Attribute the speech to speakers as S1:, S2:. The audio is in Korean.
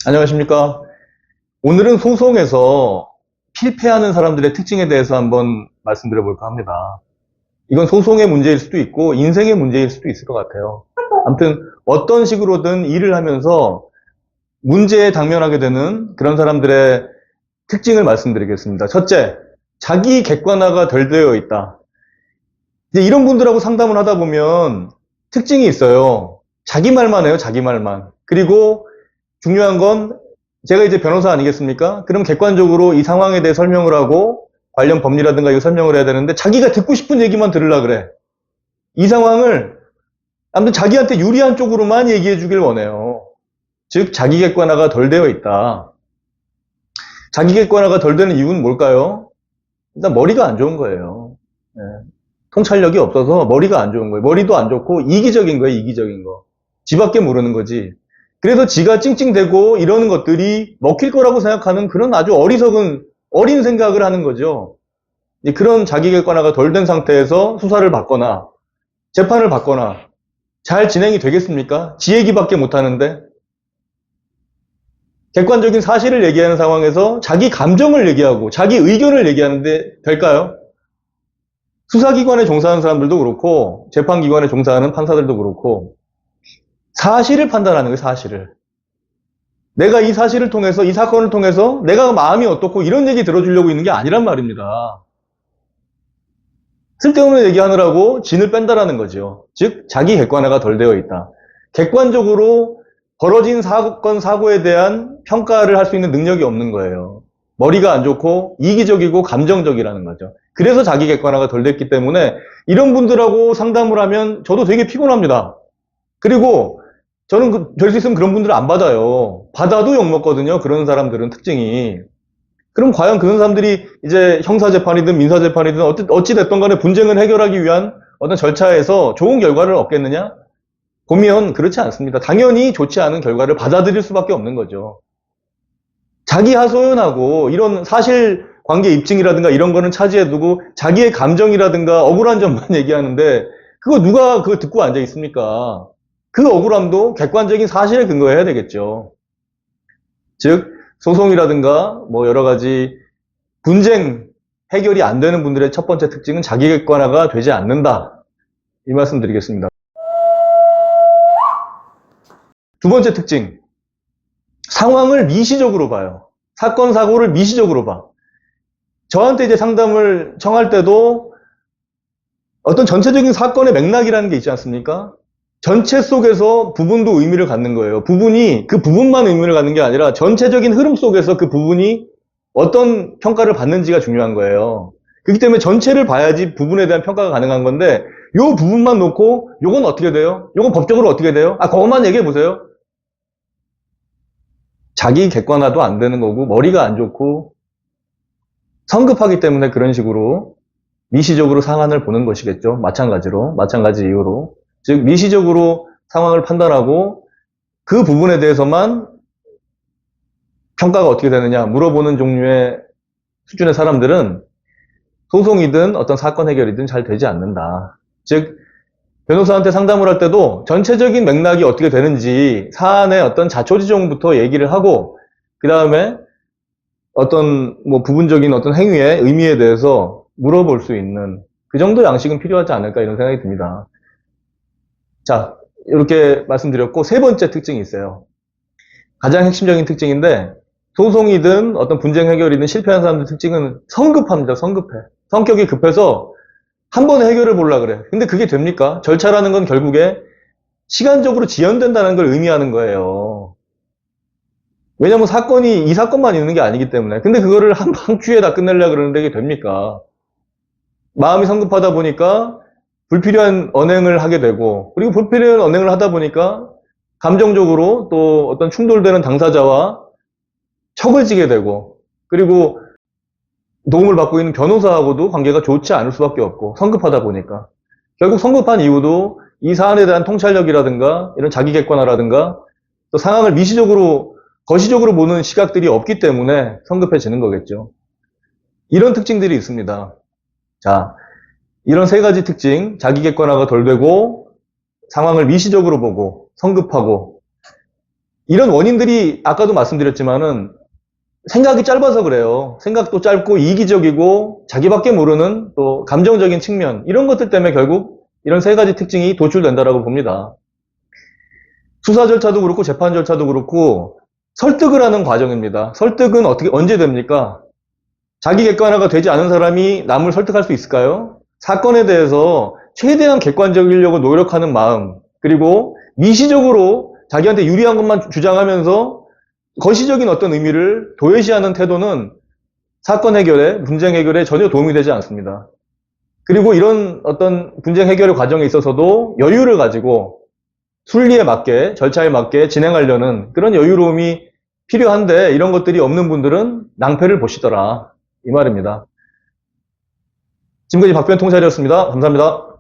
S1: 안녕하십니까. 오늘은 소송에서 필패하는 사람들의 특징에 대해서 한번 말씀드려볼까 합니다. 이건 소송의 문제일 수도 있고 인생의 문제일 수도 있을 것 같아요. 아무튼 어떤 식으로든 일을 하면서 문제에 당면하게 되는 그런 사람들의 특징을 말씀드리겠습니다. 첫째, 자기 객관화가 덜 되어 있다. 이제 이런 분들하고 상담을 하다 보면 특징이 있어요. 자기 말만 해요, 자기 말만. 그리고 중요한 건 제가 이제 변호사 아니겠습니까? 그럼 객관적으로 이 상황에 대해 설명을 하고 관련 법리라든가 이거 설명을 해야 되는데 자기가 듣고 싶은 얘기만 들으려 그래. 이 상황을 아무튼 자기한테 유리한 쪽으로만 얘기해 주길 원해요. 즉 자기 객관화가 덜 되어 있다. 자기 객관화가 덜 되는 이유는 뭘까요? 일단 머리가 안 좋은 거예요. 예. 통찰력이 없어서 머리가 안 좋은 거예요. 머리도 안 좋고 이기적인 거예요, 이기적인 거. 지밖에 모르는 거지. 그래서 지가 찡찡대고 이러는 것들이 먹힐 거라고 생각하는 그런 아주 어리석은 어린 생각을 하는 거죠. 그런 자기 객관화가 덜 된 상태에서 수사를 받거나 재판을 받거나 잘 진행이 되겠습니까? 지 얘기밖에 못하는데 객관적인 사실을 얘기하는 상황에서 자기 감정을 얘기하고 자기 의견을 얘기하는데 될까요? 수사기관에 종사하는 사람들도 그렇고 재판기관에 종사하는 판사들도 그렇고 사실을 판단하는 거예요, 사실을. 내가 이 사실을 통해서, 이 사건을 통해서 내가 마음이 어떻고 이런 얘기 들어주려고 있는 게 아니란 말입니다. 쓸데없는 얘기하느라고 진을 뺀다라는 거죠. 즉, 자기 객관화가 덜 되어 있다. 객관적으로 벌어진 사건, 사고에 대한 평가를 할 수 있는 능력이 없는 거예요. 머리가 안 좋고 이기적이고 감정적이라는 거죠. 그래서 자기 객관화가 덜 됐기 때문에 이런 분들하고 상담을 하면 저도 되게 피곤합니다. 그리고 저는 될 수 있으면 그런 분들을 안 받아요. 받아도 욕먹거든요. 그런 사람들은 특징이. 그럼 과연 그런 사람들이 이제 형사재판이든 민사재판이든 어찌됐든 간에 분쟁을 해결하기 위한 어떤 절차에서 좋은 결과를 얻겠느냐? 보면 그렇지 않습니다. 당연히 좋지 않은 결과를 받아들일 수밖에 없는 거죠. 자기 하소연하고 이런 사실관계 입증이라든가 이런 거는 차지해 두고 자기의 감정이라든가 억울한 점만 얘기하는데 그거 누가 그거 듣고 앉아 있습니까? 그 억울함도 객관적인 사실에 근거해야 되겠죠. 즉 소송이라든가 뭐 여러 가지 분쟁 해결이 안 되는 분들의 첫 번째 특징은 자기 객관화가 되지 않는다. 이 말씀 드리겠습니다. 두 번째 특징, 상황을 미시적으로 봐요. 사건, 사고를 미시적으로 봐. 저한테 이제 상담을 청할 때도 어떤 전체적인 사건의 맥락이라는 게 있지 않습니까? 전체 속에서 부분도 의미를 갖는 거예요. 부분이 그 부분만 의미를 갖는 게 아니라 전체적인 흐름 속에서 그 부분이 어떤 평가를 받는지가 중요한 거예요. 그렇기 때문에 전체를 봐야지 부분에 대한 평가가 가능한 건데 요 부분만 놓고 요건 어떻게 돼요? 요건 법적으로 어떻게 돼요? 그것만 얘기해 보세요. 자기 객관화도 안 되는 거고 머리가 안 좋고 성급하기 때문에 그런 식으로 미시적으로 상황을 보는 것이겠죠. 마찬가지 이유로. 즉 미시적으로 상황을 판단하고 그 부분에 대해서만 평가가 어떻게 되느냐 물어보는 종류의 수준의 사람들은 소송이든 어떤 사건 해결이든 잘 되지 않는다. 즉 변호사한테 상담을 할 때도 전체적인 맥락이 어떻게 되는지 사안의 어떤 자초지종부터 얘기를 하고 그 다음에 어떤 뭐 부분적인 어떤 행위의 의미에 대해서 물어볼 수 있는 그 정도 양식은 필요하지 않을까 이런 생각이 듭니다. 자, 이렇게 말씀드렸고 세 번째 특징이 있어요. 가장 핵심적인 특징인데 소송이든 어떤 분쟁 해결이든 실패한 사람들 특징은 성급합니다. 성급해. 성격이 급해서 한 번에 해결을 보려고 그래. 근데 그게 됩니까? 절차라는 건 결국에 시간적으로 지연된다는 걸 의미하는 거예요. 왜냐면 사건이 이 사건만 있는 게 아니기 때문에. 근데 그거를 한 주에 다 끝내려고 그러는데 이게 됩니까? 마음이 성급하다 보니까 불필요한 언행을 하게 되고 그리고 불필요한 언행을 하다 보니까 감정적으로 또 어떤 충돌되는 당사자와 척을 지게 되고 그리고 도움을 받고 있는 변호사하고도 관계가 좋지 않을 수밖에 없고 성급하다 보니까 결국 성급한 이유도 이 사안에 대한 통찰력이라든가 이런 자기 객관화라든가 또 상황을 미시적으로 거시적으로 보는 시각들이 없기 때문에 성급해지는 거겠죠. 이런 특징들이 있습니다. 자, 이런 세 가지 특징, 자기 객관화가 덜 되고 상황을 미시적으로 보고 성급하고 이런 원인들이 아까도 말씀드렸지만은 생각이 짧아서 그래요. 생각도 짧고 이기적이고 자기밖에 모르는 또 감정적인 측면 이런 것들 때문에 결국 이런 세 가지 특징이 도출된다라고 봅니다. 수사 절차도 그렇고 재판 절차도 그렇고 설득을 하는 과정입니다. 설득은 언제 됩니까? 자기 객관화가 되지 않은 사람이 남을 설득할 수 있을까요? 사건에 대해서 최대한 객관적이려고 노력하는 마음, 그리고 미시적으로 자기한테 유리한 것만 주장하면서 거시적인 어떤 의미를 도외시하는 태도는 사건 해결에, 분쟁 해결에 전혀 도움이 되지 않습니다. 그리고 이런 어떤 분쟁 해결의 과정에 있어서도 여유를 가지고 순리에 맞게, 절차에 맞게 진행하려는 그런 여유로움이 필요한데 이런 것들이 없는 분들은 낭패를 보시더라. 이 말입니다. 지금까지 박변 통찰이었습니다. 감사합니다.